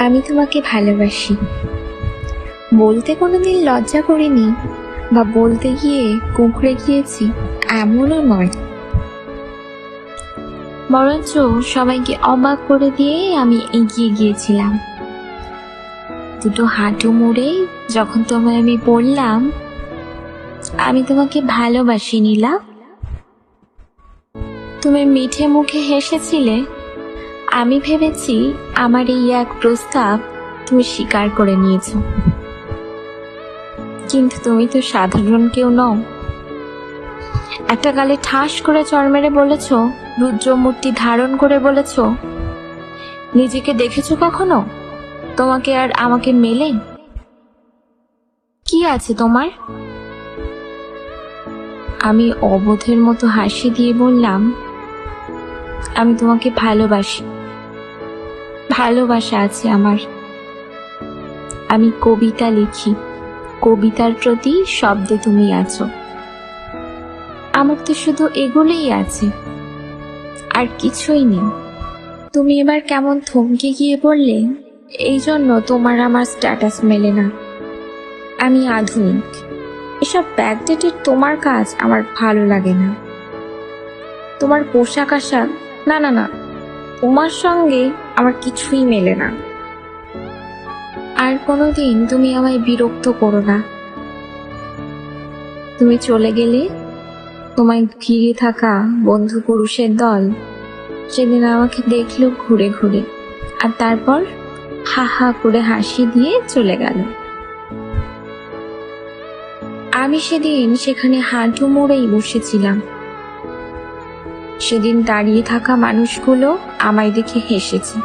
আমি তোমাকে ভালোবাসি বলতে কোনোদিন লজ্জা করিনি বা বলতে গিয়ে কুঁকড়ে গিয়েছি এমনও নয়, বরঞ্চ সবাইকে অবাক করে দিয়ে আমি এগিয়ে গিয়েছিলাম। দুটো হাঁটু মুড়ে যখন তোমায় আমি বললাম আমি তোমাকে ভালোবাসি নীলা, তুমি মিঠে মুখে হেসেছিলে। আমি ভেবেছি আমার এই এক প্রস্তাব তুমি স্বীকার করে নিয়েছ, কিন্তু তুমি তো সাধারণ কেউ নও। একটা গালে ঠাস করে চড় মেরে বলেছ, রুদ্রমূর্তি ধারণ করে বলেছ, নিজেকে দেখেছো কখনো তোমাকে আর আমাকে মেলে? কি আছে তোমার? আমি অবোধের মতো হাসি দিয়ে বললাম, আমি তোমাকে ভালোবাসি, ভালোবাসা আছে আমার। আমি কবিতা লিখি, কবিতার প্রতি শব্দে তুমি আছো। আমার তো শুধু এগুলোই আছে, আর কিছুই নেই। তুমি এবার কেমন থমকে গিয়ে বললে, এই জন্য তোমার আমার স্ট্যাটাস মেলে না। আমি আধুনিক, এসব ব্যাকডেটেড তোমার কাজ আমার ভালো লাগে না। তোমার পোশাক আশাক, না না না, তোমার সঙ্গে আমার কিছুই মেলে না। আর কোনোদিন তুমি আমায় বিরক্ত করো না। তুমি চলে গেলে তোমায় ঘিরে থাকা বন্ধু পুরুষের দল সেদিন আমাকে দেখলো ঘুরে ঘুরে, আর তারপর হা হা করে হাসি দিয়ে চলে গেল। আমি সেদিন সেখানে হাঁটু মুড়েই বসেছিলাম। সেদিন দাঁড়িয়ে থাকা মানুষগুলো আমায় দেখে হেসেছে,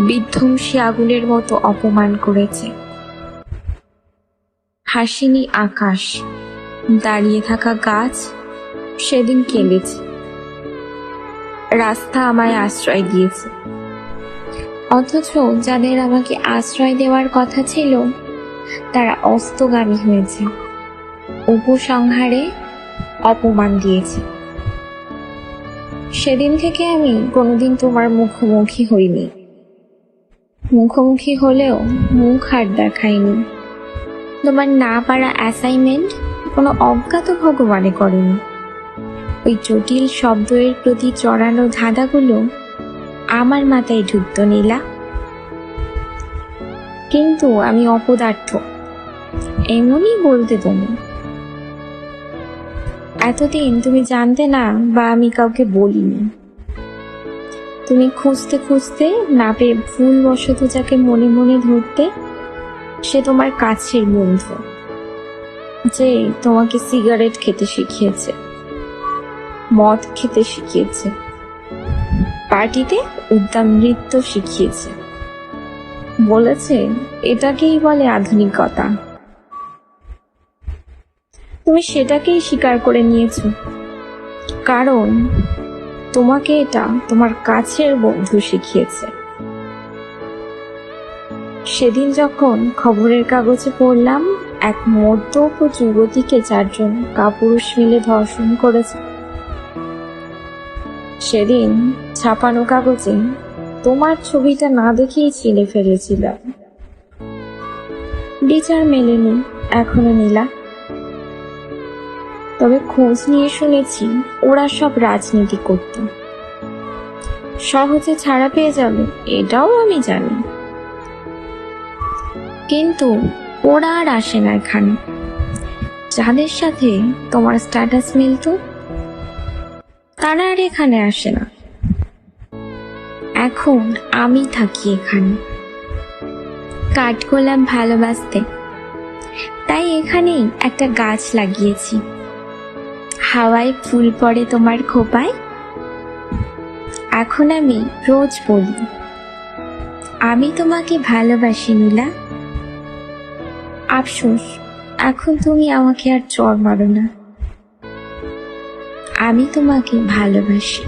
বিধ্বংসী আগুনের মতো অপমান করেছে। হাসিনি আকাশ, দাঁড়িয়ে থাকা গাছ সেদিন কেঁদেছে। রাস্তা আমায় আশ্রয় দিয়েছে, অথচ যাদের আমাকে আশ্রয় দেওয়ার কথা ছিল তারা অস্তগামী হয়েছে, উপসংহারে অপমান দিয়েছে। সেদিন থেকে আমি কোনোদিন তোমার মুখোমুখি হইনি, মুখোমুখি হলেও মুখ আর দেখাইনি। তোমার না পারা অ্যাসাইনমেন্ট কোনো অজ্ঞাত ভগবানে করেনি। ওই জটিল শব্দের প্রতি চড়ানো ধাঁধাগুলো আমার মাথায় ঢুকত নীলা। কিন্তু আমি অপদার্থ, এমনই বলতে তুমি। এতদিন তুমি জানতে না, বা আমি কাউকে বলিনি। তুমি খুঁজতে খুঁজতে না পেয়ে ভুলবশত যাকে মনে মনে ধরতে, সে তোমার কাছের বন্ধু, যে তোমাকে সিগারেট খেতে শিখিয়েছে, মদ খেতে শিখিয়েছে, পার্টিতে উদ্দাম নৃত্য শিখিয়েছে, বলেছে এটাকেই বলে আধুনিকতা। তুমি সেটাকেই স্বীকার করে নিয়েছো, কারণ তোমাকে এটা তোমার কাছের বন্ধু শিখিয়েছে। সেদিন যখন খবরের কাগজে পড়লাম এক মদ্যপ যুবতীকে 4 জন কাপুরুষ মিলে ধর্ষণ করেছে, সেদিন ছাপানো কাগজে তোমার ছবিটা না দেখেই ছিঁড়ে ফেলেছিলাম। বিচার মেলেনি এখনো নীলা, তবে খোঁজ নিয়ে শুনেছি ওরা সব রাজনীতি করত। সহজে ছাড়া পেয়ে যাবে এটাও আমি জানি, কিন্তু ওরা আর আসে না এখানে। যাদের সাথে তোমার স্ট্যাটাস মিলত তারা আর এখানে আসে না। এখন আমি থাকি এখানে, কাঠগোলাপ ভালোবাসতে, তাই এখানেই একটা গাছ লাগিয়েছি। হাওয়ায় ফুল পড়ে তোমার খোপায়। এখন আমি রোজ বলি, আমি তোমাকে ভালোবাসি নীলা। আফসোস এখন তুমি আমাকে আর চড় মারো না। আমি তোমাকে ভালোবাসি।